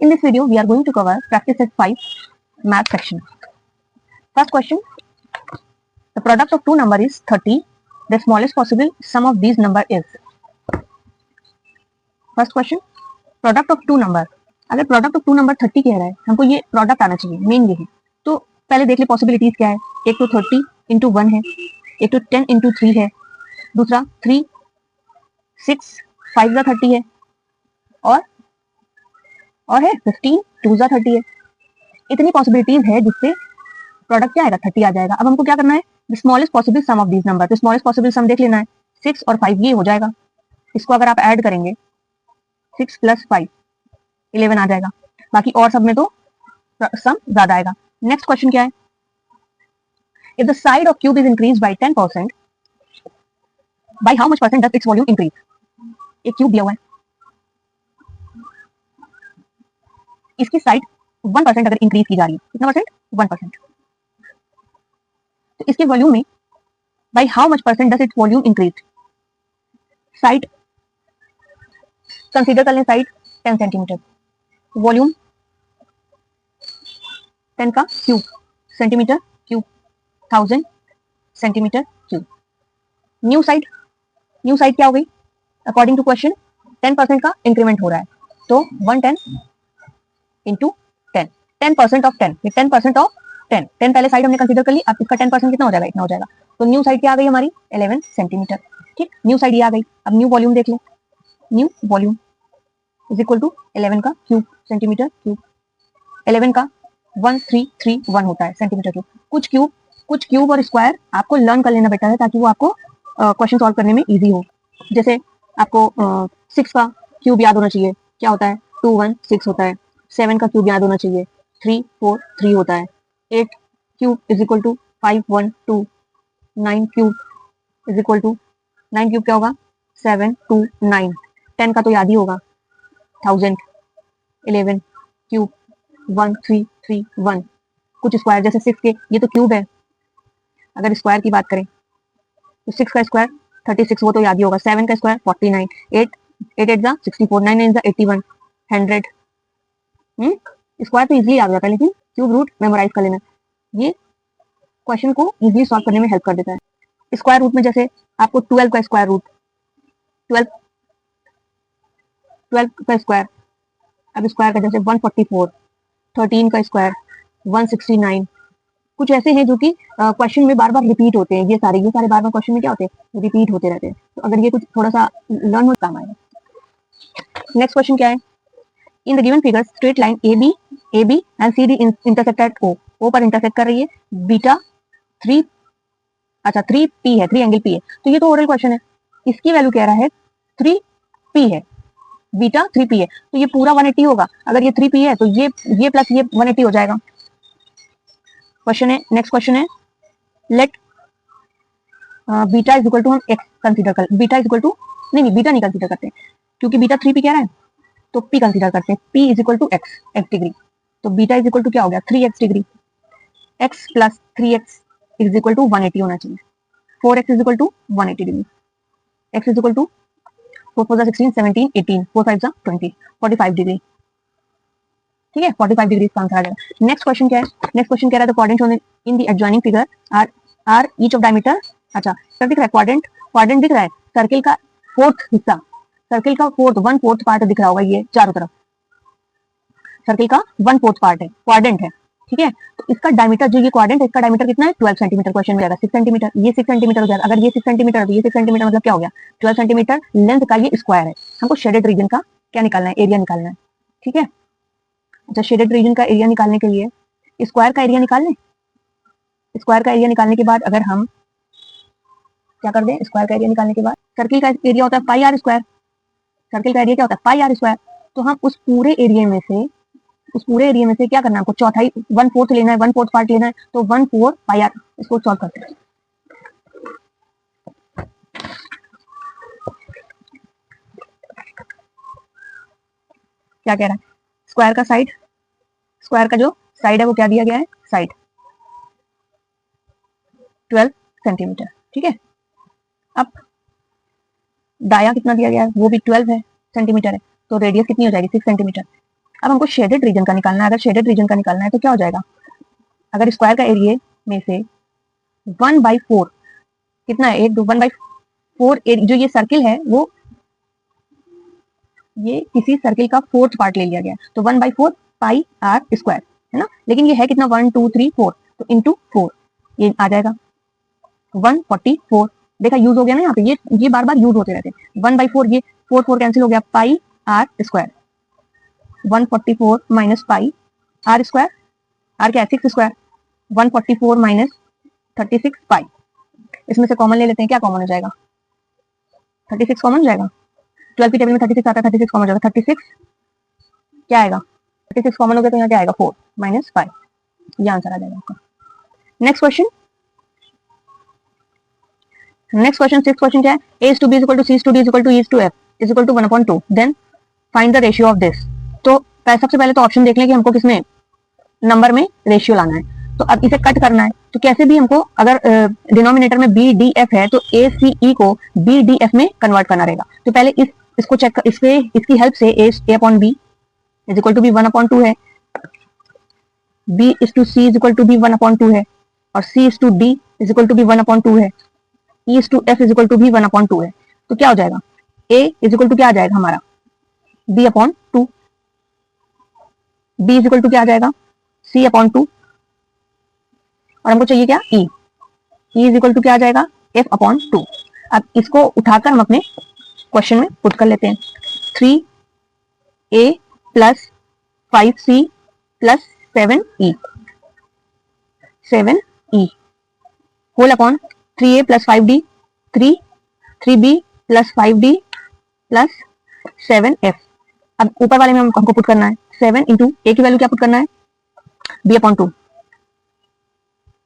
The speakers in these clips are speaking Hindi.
In this video, we are going to cover practice set 5 math section. First question, the product of two number is 30. The smallest possible sum of these number is. First question, product of two number. अगर product of two number 30 कह रहा है, हमको ये product आना चाहिए, मेन ये है. तो पहले देख ले पॉसिबिलिटीज क्या है. एक तो 30 इंटू 1 है, एक तो 10 इंटू 3 है, दूसरा 3 6 5 जा 30 है, और है 15 2 जा 30 है. इतनी पॉसिबिलिटीज है जिससे प्रोडक्ट क्या आएगा 30 आ जाएगा. अब हमको क्या करना है, the smallest possible sum of these number. तो स्मॉलेस्ट पॉसिबल सम देख लेना है. 6 और 5 ये हो जाएगा. इसको अगर आप ऐड करेंगे 6 प्लस 5 11 आ जाएगा. बाकी और सब में तो सम ज्यादा आएगा. नेक्स्ट क्वेश्चन क्या है, if the side of cube is increase by 10%, by how much percent does its volume increase. एक क्यूब दिया हुआ है, इसकी साइड 1% अगर इंक्रीज की जा रही है, कितना परसेंट 1%, तो इसके वॉल्यूम में by how much percent does its volume increase. Side consider कर लें, साइड 10 सेंटीमीटर, वॉल्यूम 10 का cube, centimetre cube 1000 centimetre cube. New side क्या हो गई, अकॉर्डिंग टू क्वेश्चन 10% का इंक्रीमेंट हो रहा है, तो 110 इंटू 10, 10% ऑफ 10, 10% ऑफ 10 पहले साइड हमने कंसीडर कर ली. अब इसका 10% कितना हो जाएगा, इतना हो जाएगा. तो न्यू साइड क्या आ गई हमारी 11 सेंटीमीटर. ठीक, न्यू साइड ये आ गई. अब न्यू वॉल्यूम देख लो, new volume is equal to 11 का क्यूब सेंटीमीटर क्यूब. 11 का 1331 होता है सेंटीमीटर क्यूब. कुछ क्यूब और स्क्वायर आपको लर्न कर लेना बेटर है, ताकि वो आपको क्वेश्चन सॉल्व करने में इजी हो. जैसे आपको 6 का क्यूब याद होना चाहिए, क्या होता है 216 होता है. 7 का क्यूब याद होना चाहिए 343 होता है. 8 cube is equal to 512. 9 cube is equal to 9 cube क्या होगा 729. 10 का तो याद ही होगा 1000. 11 क्यूब 1331. कुछ स्क्वायर जैसे 6 के, ये तो क्यूब है. अगर स्क्वायर की बात करें तो 6 का स्क्वायर 36, वो तो याद ही होगा. 7 का स्क्वायर 49. 8 8 जा 64. 9 9 जा 81. 100. स्क्वायर तो इजीली आ जाता है, लेकिन क्यूब रूट मेमोराइज कर लेना, ये क्वेश्चन को इजीली सॉल्व करने में हेल्प कर देता है. स्क्वायर रूट में जैसे आपको 12 का स्क्वायर रूट 12 का स्क्वायर, अब स्क्वायर का जैसे 144. 13 का स्क्वायर 169. कुछ ऐसे हैं जो कि क्वेश्चन में बार बार रिपीट होते हैं. ये सारे बार बार क्वेश्चन में क्या होते हैं, रिपीट होते रहते हैं. तो अगर ये कुछ थोड़ा सा लर्न हो काम आएगा. नेक्स्ट क्वेश्चन क्या है, in the given figure straight line A B and C D intersect at O पर इंटरसेक्ट कर रही है. बीटा 3P है, 3 एंगल P है. तो ये तो ओरल क्वेश्चन है. इसकी वैल्यू कह रहा है 3P है, बीटा 3P है, तो ये पूरा 180 होगा. अगर ये 3P है तो ये प्लस ये 180 हो जाएगा. क्वेश्चन है, नेक्स्ट क्वेश्चन है, let beta is equal to, हम एक्स कंसीडर कर, बीटा इज इक्वल टू, नहीं बीटा नहीं कंसीडर करते क्योंकि बीटा 3P कह रहा है, तो P कंसीडर करते हैं. P is equal to x degree. तो बीटा इज इक्वल टू क्या हो गया 3x degree. x plus 3x is equal to 180 होना चाहिए. 4x is equal to 180 degree. x is equal to 4 4 16 17 18 4 5 20 45 degree. ठीक है, 45 डिग्री इसका आंसर आ जाएगा. नेक्स्ट क्वेश्चन क्या है, नेक्स्ट क्वेश्चन कह रहा है quadrant in the adjoining figure are each of diameter. अच्छा, सब दिख रहा है, क्वाड्रेंट दिख रहा है. सर्किल का फोर्थ हिस्सा, सर्किल का 1/4 पार्ट दिख रहा होगा, ये चारों तरफ सर्किल का 1/4 पार्ट है, क्वाड्रेंट है. ठीक है, तो इसका डायमीटर, जो ये क्वाड्रेंट है, इसका डायमीटर कितना है 12 सेंटीमीटर. क्वेश्चन में जाएगा 6 सेंटीमीटर, ये 6 सेंटीमीटर हो जाएगा. अगर ये 6 सेंटीमीटर है तो ये 6 सेंटीमीटर मतलब क्या हो गया 12 सेंटीमीटर लेंथ का ये स्क्वायर है. हमको शेडेड रीजन का क्या निकालना है, एरिया निकालना है. ठीक है, अच्छा शेडेड रीजन का एरिया निकालने के लिए स्क्वायर का एरिया निकाल लें. स्क्वायर का एरिया निकालने के बाद अगर हम क्या कर दें, स्क्वायर का एरिया निकालने के बाद सर्किल का एरिया होता है पाई आर स्क्वायर. सर्किल का एरिया क्या होता है पाई आर स्क्वायर. तो हम उस पूरे एरिया में से क्या करना है, हमको चौथाई 1/4 लेना है, 1/4 पार्ट लेना है. तो 1/4 पाई आर, इसको सॉल्व करते हैं. क्या कह रहा है, स्क्वायर का साइड, स्क्वायर का जो साइड है वो क्या दिया गया है, साइड 12 सेंटीमीटर. ठीक है, अब दाया कितना दिया गया है, वो भी 12 है सेंटीमीटर है. तो रेडियस कितनी हो जाएगी 6 सेंटीमीटर. अब हमको शेडेड रीजन का निकालना है। अगर शेडेड रीजन का निकालना है तो क्या हो जाएगा, अगर स्क्वायर का एरिया में से 1/4 कितना है, 1/4 जो ये सर्किल है वो ये किसी सर्किल का फोर्थ पार्ट ले लिया गया, तो 1/4 पाई आर स्क्वायर है ना। लेकिन ये है कितना 1 2 3 4, तो इंटू 4 ये आ जाएगा 144। देखा यूज हो गया ना यहाँ पे, ये बार बार यूज होते रहते हैं। 1/4 ये 4 कैंसिल हो गया, pi r square 144 minus pi r square, r क्या है 6 स्क्वायर, 144 माइनस 36 पाई। इसमें से कॉमन ले लेते हैं, क्या कॉमन हो जाएगा 36 कॉमन हो जाएगा। 12 की टेबल में 36 आता है, 36 कॉमन हो जाएगा, 36 क्या आएगा 36 कॉमन हो गया तो यहाँ क्या आएगा 4 माइनस 5, ये आंसर आ जाएगा आपका। नेक्स्ट क्वेश्चन, सिक्स क्वेश्चन क्या है, a is to b is equal to c is to d is equal to e is to f is equal to 1/2, then find the ratio of this। तो सबसे पहले तो ऑप्शन देख लें कि हमको किसमें नंबर में रेशियो लाना है। तो अब इसे कट करना है, तो कैसे भी हमको अगर डिनोमिनेटर में बी डी एफ है तो ए सी ई को बी डी एफ में कन्वर्ट करना रहेगा। तो पहले इसको चेक इसकी हेल्प से a upon b is equal to b 1/2 है, b is to c is equal to b 1/2 है, और c is to d is equal to b 1/2 है, e is to f is equal to b 1/2 है। तो क्या हो जाएगा a is equal to क्या आ जाएगा हमारा b/2, b is equal to क्या आ जाएगा c/2, और हमको चाहिए क्या e is equal to क्या आ जाएगा f/2। अब इसको उठाकर हम अपने क्वेश्चन में पुट कर लेते हैं। 3a plus 5c plus 7e whole upon 3a plus 5d 3b plus 5d plus 7f। अब ऊपर वाले में हमको पुट करना है 7 इंटू ए की वैल्यू क्या पुट करना है b/2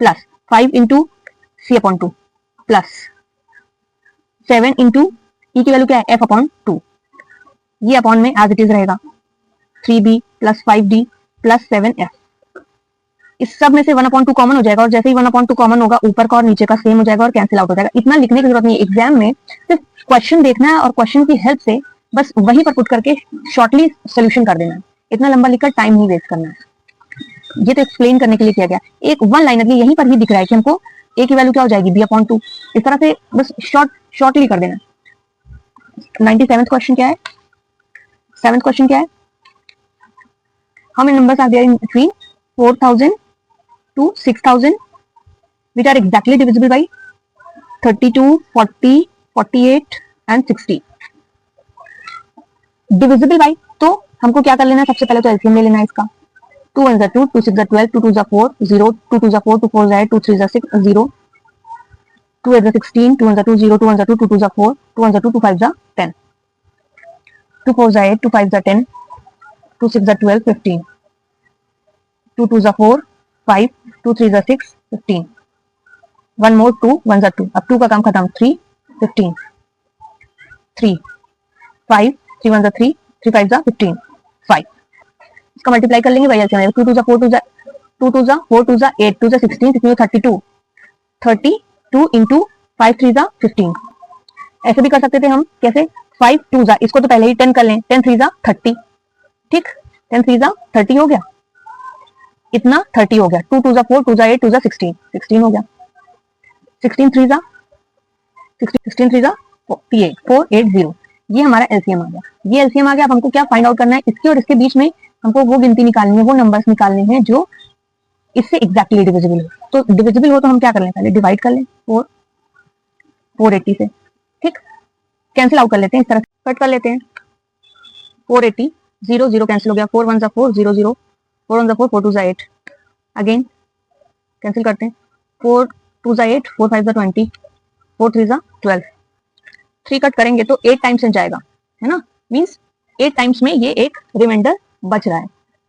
plus 5 into c/2 plus 7 into e की वैल्यू क्या है f/2। ये अपॉन में एज इट इज रहेगा 3b plus 5d plus 7f। इस सब में से 1/2 कॉमन हो जाएगा, और जैसे ही 1/2 कॉमन होगा ऊपर का और नीचे का सेम हो जाएगा और कैंसिल आउट हो जाएगा। इतना लिखने की जरूरत नहीं है, एग्जाम में सिर्फ क्वेश्चन देखना है और क्वेश्चन की हेल्प से बस वहीं पर पुट करके शॉर्टली सोल्यूशन कर देना है। इतना लंबा लिखकर टाइम नहीं वेस्ट करना है। ये तो एक्सप्लेन करने के लिए किया गया, एक वन लाइनर यहीं पर ही दिख रहा है कि हमको ए की वैल्यू क्या हो जाएगी b/2। इस तरह से बस शॉर्टली कर देना। 97th क्वेश्चन क्या है, 7th क्वेश्चन क्या है, how many numbers are there in between 4000 to 6000 which are exactly divisible by 32, 40, 48 and 60। Divisible by तो हमको क्या कर लेना है, सबसे पहले तो एलसीएम ले लेना है इसका। 2 1 2, 2 6 12, 2 2 4 0, 2 2 4, 2 4 2, 3 6 0, 2 8 16, 2 1 2 0, 2 1 2, 2 2 4, 2 1 2, 2 5 10, 2 4 8, 2 5 10, 2 6 12 15, 2 2 4 5, 2 3 6 15, 1 more 2 1 2। अब 2 का काम खत्म, 3 15, 3 5, 3 1 3, 3 5 15 5। इसका मल्टीप्लाई कर लेंगे भाई, 2 2 4 2 2 2 4 2 8 2 16 कितनी 32, 32 इंटू 5 3 15। ऐसे भी कर सकते थे हम, कैसे 5 2 इसको तो पहले ही 10 कर लें, 10 3 30, ठीक 10 3 30 हो गया, इतना 30 हो गया। 2 2 4 2 8 2 16 16 हो गया, 16 3 16 3 48 480। ये हमारा एलसीएम आ गया, ये एलसीएम आ गया। अब हमको क्या फाइंड आउट करना है, इसके और इसके बीच में हमको वो गिनती निकालनी है, वो नंबर्स निकालने हैं जो इससे एग्जैक्टली डिविजिबल हो। तो डिविजिबल हो तो हम क्या कर लें, पहले डिवाइड कर लें 480 से, ठीक कैंसिल आउट कर लेते हैं, इस तरह कट कर लेते हैं। 480 0 0 कैंसिल हो गया, 4 1 4 0 0, 4 1 4 4 2 8, अगेन कैंसिल करते हैं, 4 2 8, 4 5 20, 4 3 12, 3 कट करेंगे तो 8 टाइम्स में जाएगा, है ना, मींस 8 टाइम्स में ये एक रिमाइंडर बच रहा है,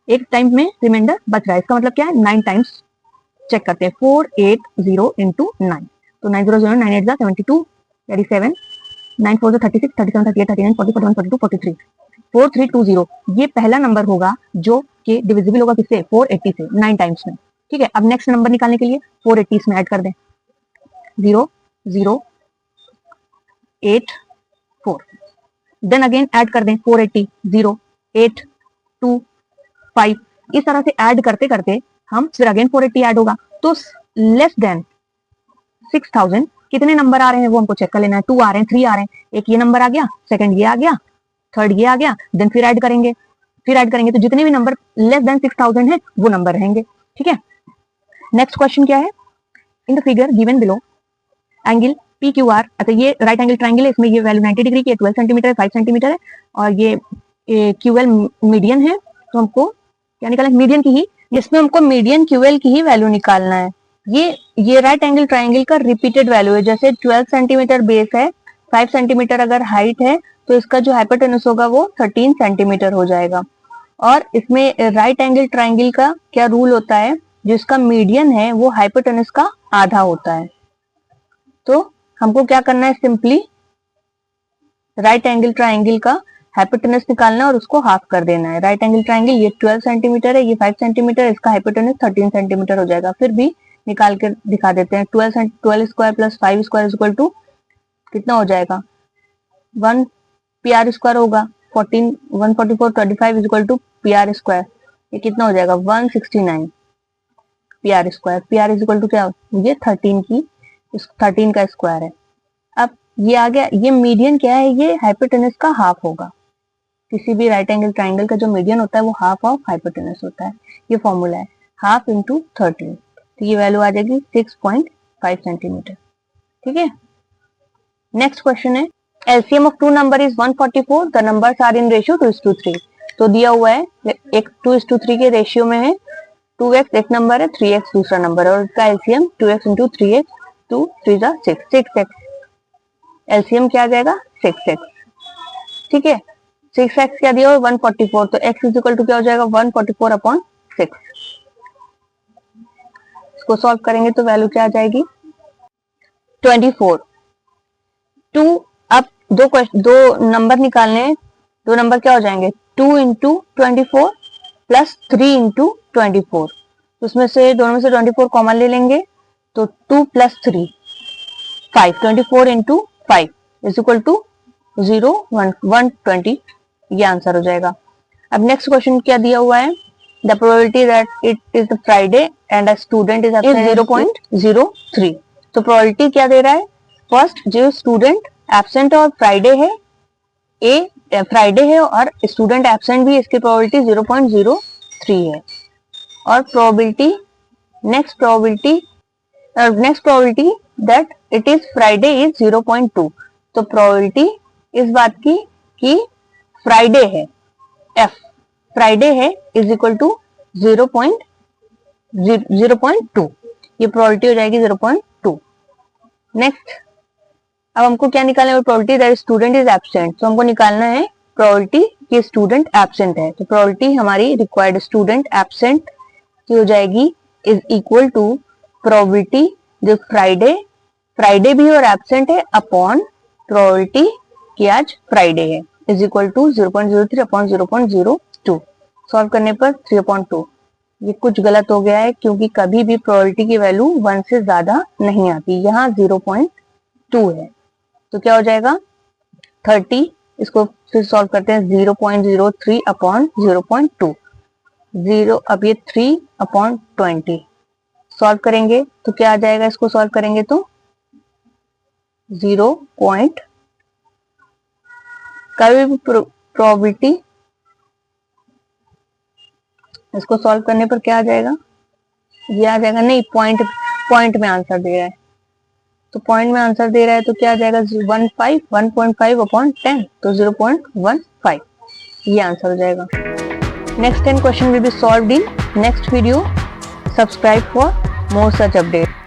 8 टाइम्स में रिमाइंडर बच रहा है। इसका मतलब क्या है, 9 टाइम्स चेक करते हैं, 480 इंटू 9, तो 9 0 0 9 8 72, 37, 9 4 36, 37 38 39 40 41 42 43, 4320 ये पहला नंबर होगा जो कि डिविजिबल होगा किससे, 480 से 9 टाइम्स में, ठीक है। अब नेक्स्ट नंबर निकालने के लिए 480 इसमें ऐड कर दें, 0 0 8 4, देन अगेन ऐड कर दें 480 0 8 2 5, इस तरह से ऐड करते करते हम फिर अगेन 480 ऐड होगा, तो लेस देन 6000 कितने नंबर आ रहे हैं वो हमको चेक कर लेना है। 2 आ रहे हैं, 3 आ रहे हैं, एक ये नंबर आ गया, सेकंड ये आ गया, थर्ड ये आ गया, देन फिर ऐड करेंगे, तो जितने भी नंबर लेस देन 6000 है वो नंबर रहेंगे। ठीक है, नेक्स्ट क्वेश्चन क्या है, in the figure given below angle P Q R, अच्छा ये राइट एंगल ट्राइंगल है, इसमें ये वैल्यू 90 डिग्री की है, 12 सेंटीमीटर है, 5 सेंटीमीटर है, और ये क्यूएल मीडियन है, तो हमको क्या निकालना है, मीडियन की ही, इसमें हमको मीडियन क्यूएल की ही वैल्यू निकालना है। ये राइट एंगल ट्राइंगल का रिपीटेड वैल्यू है, जैसे 12 सेंटीमीटर बेस है, 5 सेंटीमीटर अगर हाइट है तो इसका जो हाइपोटेनस होगा वो 13 सेंटीमीटर हो जाएगा। और इसमें राइट एंगल ट्राइंगल का क्या रूल होता है, जिसका मीडियन है वो हाइपोटेनस का आधा होता है। तो हमको क्या करना है, सिंपली राइट एंगल ट्राइंगल का हाइपोटेनस निकालना और उसको हाफ कर देना है। राइट एंगल ट्राइंगल ये 12 सेंटीमीटर है, ये 5 सेंटीमीटर, इसका हाइपोटेनस 13 सेंटीमीटर हो जाएगा। फिर भी निकाल के दिखा देते हैं, 12 square plus 5 square is equal to कितना हो जाएगा, 1 पी आर स्क्वायर होगा, 14 144 25 is equal to P R square, ये कितना हो जाएगा 169 P R square. P R is equal to क्या, ये 13 का स्क्वायर है। अब ये आ गया, ये मीडियन क्या है, ये हाइपोटेनस का हाफ होगा। किसी भी राइट एंगल ट्राइंगल का जो मीडियन होता है वो हाफ ऑफ हाइपोटेनस होता है। ये फॉर्मूला है, हाफ इंटू 13, तो ये वैल्यू आ जाएगी 6.5 सेंटीमीटर। ठीक है, नेक्स्ट क्वेश्चन है, LCM of two number is 144, the numbers are in ratio 2:3। तो दिया हुआ है एक 2:3 के रेशियो में है, 2x एक नंबर है, 3x दूसरा नंबर है, और इसका एलसीएम 2x इंटू 3x, 2 3 जा 6x, एलसीएम क्या आ जाएगा 6x। ठीक है, 6x क्या दिया हुआ 144, तो x इज इक्वल टू क्या हो जाएगा 144/6। इसको सॉल्व करेंगे तो वैल्यू क्या आ जाएगी 24। अब दो नंबर निकालने हैं, दो नंबर क्या हो जाएंगे 2 इंटू 24 प्लस 3 इंटू 24, उसमें से दोनों में से 24 कॉमन ले लेंगे, तो 2 plus 3 5, 24 into 5 is equal to 0 120, ये आंसर हो जाएगा। अब नेक्स्ट क्वेश्चन क्या दिया हुआ है, the probability that it is the Friday and a student is 0.03। तो प्रोबेबिलिटी क्या दे रहा है, फर्स्ट जो स्टूडेंट एब्सेंट और फ्राइडे है, फ्राइडे है और स्टूडेंट एब्सेंट भी, इसकी प्रोबेबिलिटी 0.03 है। और probability next probability that it is Friday is 0.2। तो प्रोबेबिलिटी इस बात की कि फ्राइडे है, एफ फ्राइडे है इज इक्वल टू 0.2, ये प्रोबेबिलिटी हो जाएगी 0.2। नेक्स्ट, अब हमको क्या निकालना है, probability that student is absent, तो हमको निकालना है प्रोबेबिलिटी कि स्टूडेंट एब्सेंट है। तो प्रोबेबिलिटी हमारी रिक्वायर्ड स्टूडेंट एब्सेंट की हो जाएगी इज इक्वल टू प्रोबेबिलिटी जो फ्राइडे भी और एब्सेंट है अपॉन प्रोबेबिलिटी कि आज फ्राइडे है is equal to 0.03 upon 0.02। Solve करने पर 3/2। ये कुछ गलत हो गया है क्योंकि कभी भी प्रोबेबिलिटी की वैल्यू 1 से ज्यादा नहीं आती, यहाँ 0.2 है, तो क्या हो जाएगा 30। इसको फिर सॉल्व करते हैं, 0.03 अपॉन 0.2, 0, अब ये 3/20 सॉल्व करेंगे तो क्या आ जाएगा, इसको सॉल्व करेंगे तो 0. कभी भी प्रोबेबिलिटी, इसको सॉल्व करने पर क्या आ जाएगा, ये आ जाएगा, नहीं पॉइंट में आंसर दे रहा है, तो पॉइंट में आंसर दे रहा है तो क्या आ जाएगा 1.5 अपॉन 10, तो 0.15, ये आंसर हो जाएगा। Next 10 question will be solved in next video. Subscribe for more such updates.